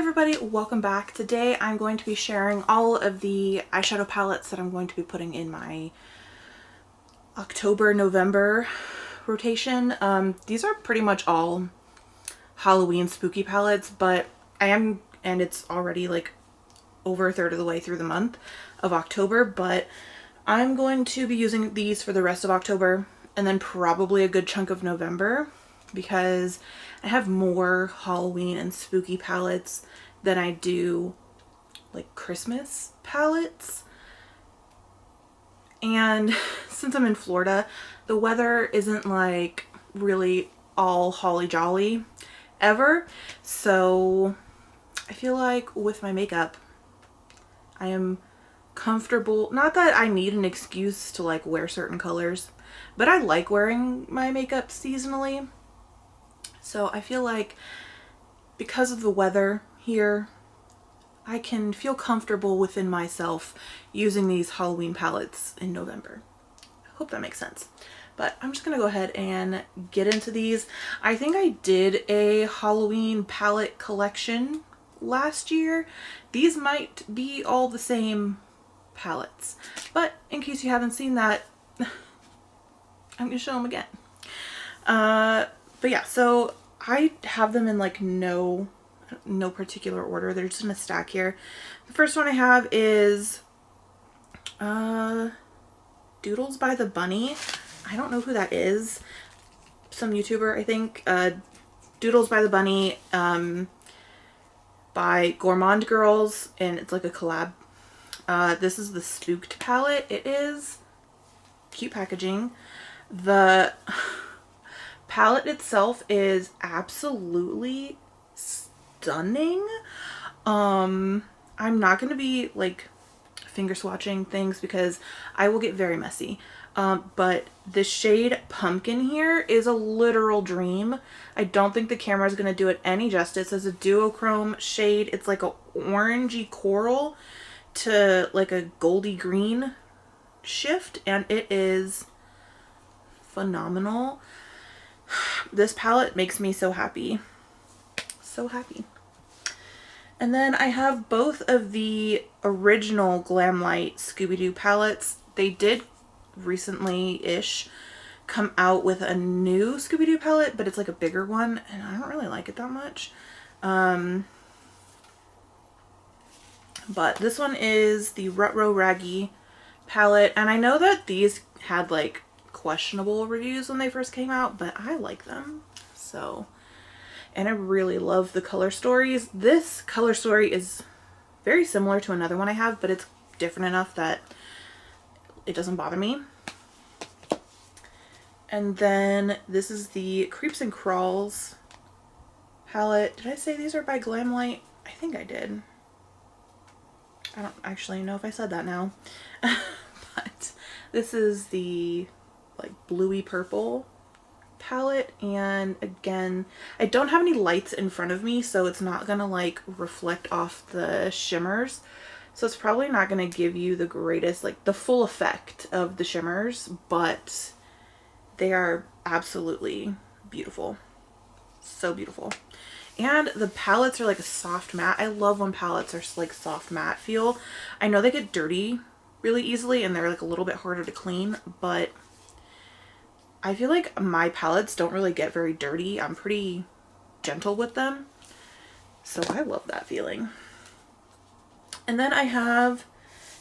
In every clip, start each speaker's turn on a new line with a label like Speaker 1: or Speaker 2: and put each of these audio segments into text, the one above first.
Speaker 1: everybody, welcome back. Today I'm going to be sharing all of the eyeshadow palettes that I'm going to be putting in my October-November rotation. These are pretty much all Halloween spooky palettes, but and it's already like over a third of the way through the month of October, but I'm going to be using these for the rest of October and then probably a good chunk of November, because I have more Halloween and spooky palettes than I do like Christmas palettes. And since I'm in Florida, the weather isn't like really all holly jolly ever. So I feel like with my makeup, I am comfortable. Not that I need an excuse to like wear certain colors, but I like wearing my makeup seasonally. So I feel like because of the weather here, I can feel comfortable within myself using these Halloween palettes in November. I hope that makes sense. But I'm just going to go ahead and get into these. I think I did a Halloween palette collection last year. These might be all the same palettes, but in case you haven't seen that, I'm going to show them again. But yeah, so I have them in like no particular order. They're just in a stack here. The first one I have is Doodles by the Bunny. I don't know who that is. Some YouTuber, I think. Doodles by the Bunny by Gourmand Girls, and it's like a collab. This is the Spooked palette. It is cute packaging. The palette itself is absolutely stunning. I'm not going to be like finger swatching things because I will get very messy. But the shade Pumpkin here is a literal dream. I don't think the camera is going to do it any justice. As a duochrome shade, it's like a orangey coral to like a goldy green shift, and it is phenomenal. This palette makes me so happy. So happy. And then I have both of the original Glamlight Scooby-Doo palettes. They did recently-ish come out with a new Scooby-Doo palette, but it's like a bigger one, and I don't really like it that much. But this one is the Rutro Raggy palette, and I know that these had like questionable reviews when they first came out, but I like them. So, and I really love the color stories. This color story is very similar to another one I have, but it's different enough that it doesn't bother me. And then this is the Creeps and Crawls palette. Did I say these are by Glamlight? I think I did. I don't actually know if I said that now. But this is the like bluey purple palette, and again, I don't have any lights in front of me, so it's not gonna like reflect off the shimmers, so it's probably not gonna give you the greatest, like the full effect of the shimmers, but they are absolutely beautiful. So beautiful. And the palettes are like a soft matte. I love when palettes are like soft matte feel. I know they get dirty really easily and they're like a little bit harder to clean, but I feel like my palettes don't really get very dirty. I'm pretty gentle with them. So I love that feeling. And then I have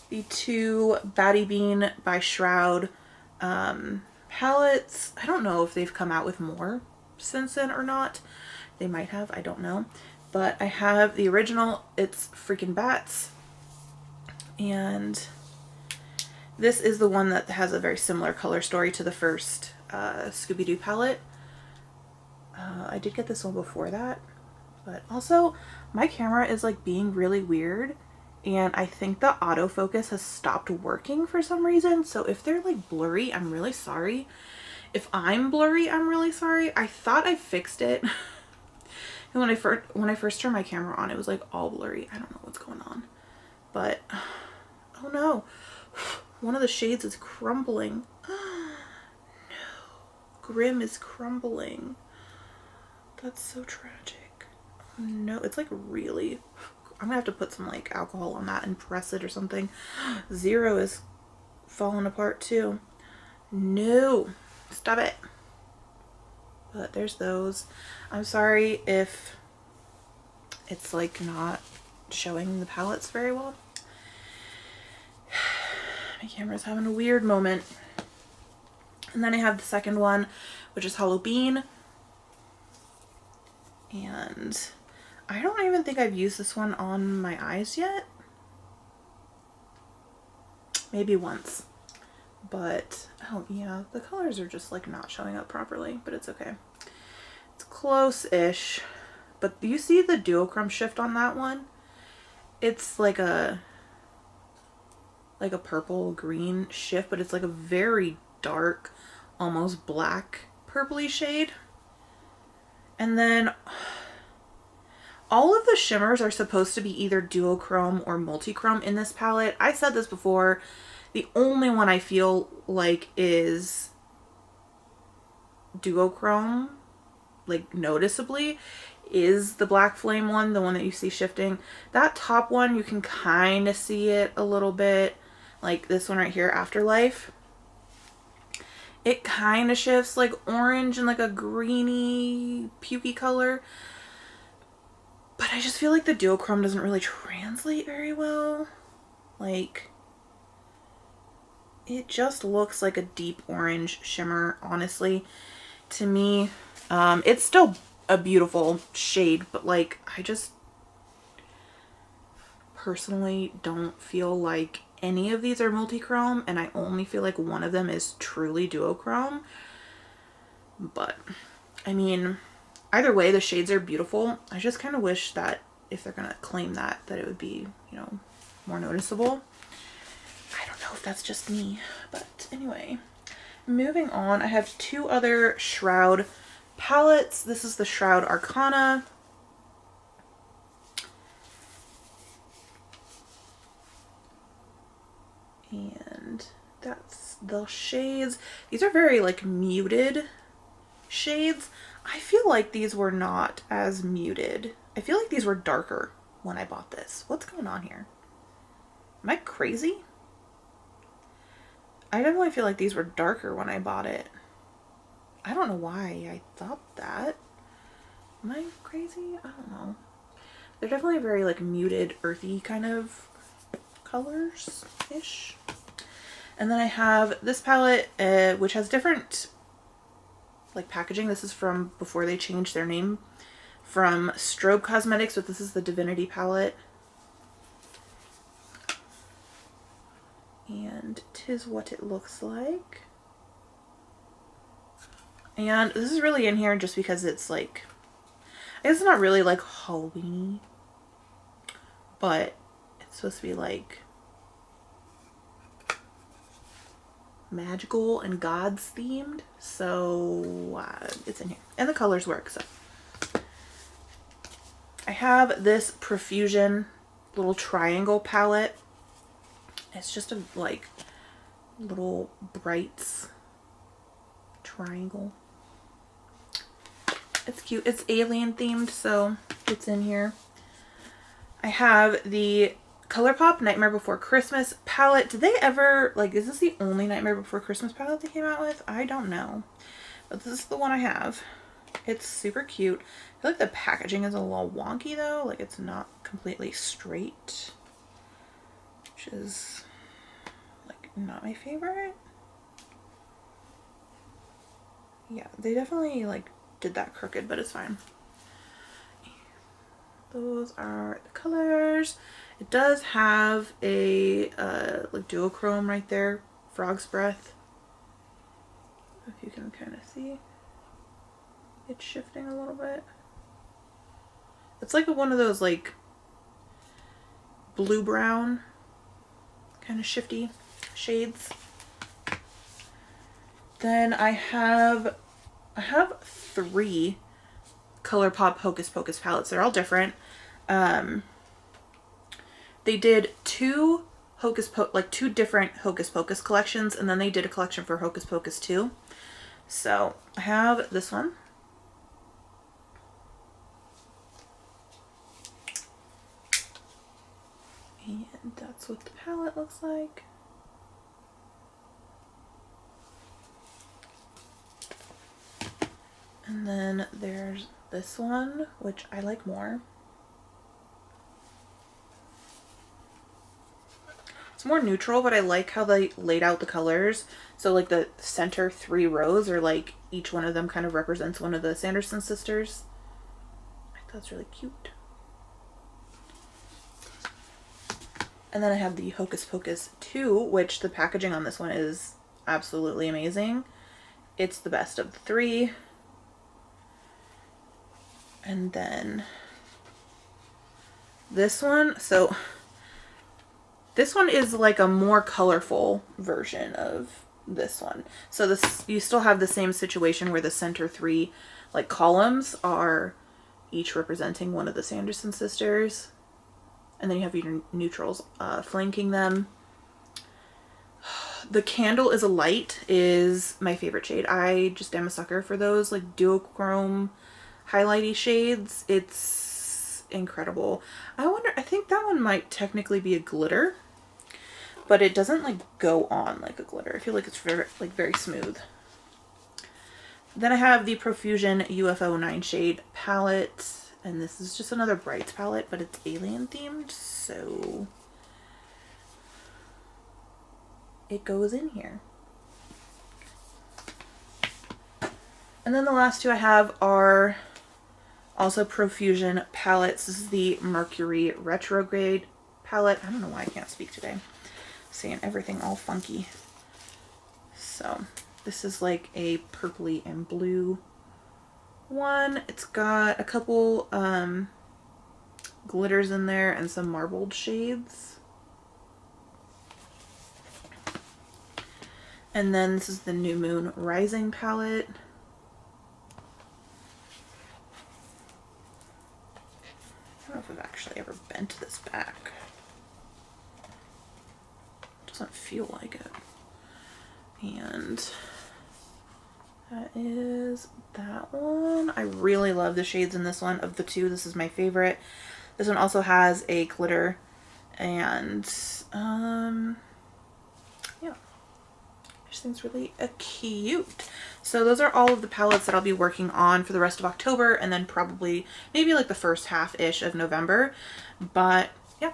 Speaker 1: the two Batty Bean by Shroud palettes. I don't know if they've come out with more since then or not. They might have, I don't know. But I have the original, it's Freaking Bats. And this is the one that has a very similar color story to the first Scooby-Doo palette. I did get this one before that, but also my camera is like being really weird, and I think the autofocus has stopped working for some reason. So if they're like blurry, I'm really sorry. If I'm blurry, I'm really sorry. I thought I fixed it. And when I first turned my camera on, it was like all blurry. I don't know what's going on, but oh no, one of the shades is crumbling. Grim is crumbling. That's so tragic. no, it's like really, I'm gonna have to put some like alcohol on that and press it or something. Zero is falling apart too. No, stop it. But there's those. I'm sorry if it's like not showing the palettes very well. My camera's having a weird moment. And then I have the second one, which is Halloween. And I don't even think I've used this one on my eyes yet. Maybe once. But, oh yeah, the colors are just like not showing up properly, but it's okay. It's close-ish. But you see the duochrome shift on that one? It's like a purple green shift, but it's like a very dark, almost black purpley shade. And then all of the shimmers are supposed to be either duochrome or multichrome in this palette. I said this before. The only one I feel like is duochrome, like noticeably, is the Black Flame one, the one that you see shifting. That top one, you can kind of see it a little bit, like this one right here, Afterlife. It kind of shifts like orange and like a greeny, pukey color. But I just feel like the duochrome doesn't really translate very well. Like, it just looks like a deep orange shimmer, honestly, to me. It's still a beautiful shade, but like, I just personally don't feel like any of these are multichrome, and I only feel like one of them is truly duochrome. But I mean, either way, the shades are beautiful. I just kind of wish that if they're gonna claim that it would be, you know, more noticeable. I don't know if that's just me, but anyway, moving on. I have two other Shroud palettes. This is the Shroud Arcana. And that's the shades. These are very like muted shades. I feel like these were not as muted. I feel like these were darker when I bought this. What's going on here? Am I crazy? I definitely feel like these were darker when I bought it. I don't know why I thought that. Am I crazy? I don't know. They're definitely very like muted, earthy kind of colors-ish. And then I have this palette, which has different like packaging. This is from before they changed their name, from Strobe Cosmetics, but this is the Divinity palette. And 'tis what it looks like. And this is really in here just because it's like, I guess it's not really like Halloween-y, but it's supposed to be like magical and gods themed, so it's in here, and the colors work. So I have this Profusion little triangle palette. It's just a like little brights triangle. It's cute. It's alien themed, so it's in here. I have the ColourPop Nightmare Before Christmas palette. Did they ever, like, is this the only Nightmare Before Christmas palette they came out with? I don't know. But this is the one I have. It's super cute. I feel like the packaging is a little wonky though. Like, it's not completely straight, which is like not my favorite. Yeah, they definitely like did that crooked, but it's fine. Those are the colors. It does have a like duochrome right there, Frog's Breath. If you can kind of see, it's shifting a little bit. It's like one of those like blue-brown kind of shifty shades. Then I have three ColourPop Hocus Pocus palettes. They're all different. They did two different Hocus Pocus collections, and then they did a collection for Hocus Pocus 2. So I have this one. And that's what the palette looks like. And then there's this one, which I like more. It's more neutral, but I like how they laid out the colors. So like the center 3 rows are like each one of them kind of represents one of the Sanderson sisters. I thought that's really cute. And then I have the Hocus Pocus 2, which the packaging on this one is absolutely amazing. It's the best of the 3. And then this one, so this one is like a more colorful version of this one. So this, you still have the same situation where the center 3 like columns are each representing one of the Sanderson sisters. And then you have your neutrals flanking them. The Candle is a Light is my favorite shade. I just am a sucker for those like duochrome highlighty shades. It's incredible. I think that one might technically be a glitter, but it doesn't like go on like a glitter. I feel like it's very smooth. Then I have the Profusion UFO 9 shade palette, and this is just another Brights palette, but it's alien themed, so it goes in here. And then the last two I have are also Profusion palettes. This is the Mercury Retrograde palette. I don't know why I can't speak today. I'm saying everything all funky. So this is like a purpley and blue one. It's got a couple glitters in there and some marbled shades. And then this is the New Moon Rising palette. I don't know if I've actually ever bent this back. It doesn't feel like it. And that is that one. I really love the shades in this one. Of the two, this is my favorite. This one also has a glitter, and yeah, I just think it's really cute. So those are all of the palettes that I'll be working on for the rest of October, and then probably maybe like the first half-ish of November. But yeah,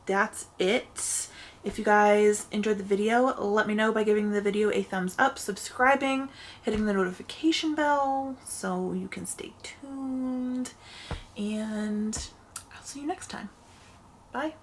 Speaker 1: that's it. If you guys enjoyed the video, let me know by giving the video a thumbs up, subscribing, hitting the notification bell so you can stay tuned, and I'll see you next time. Bye.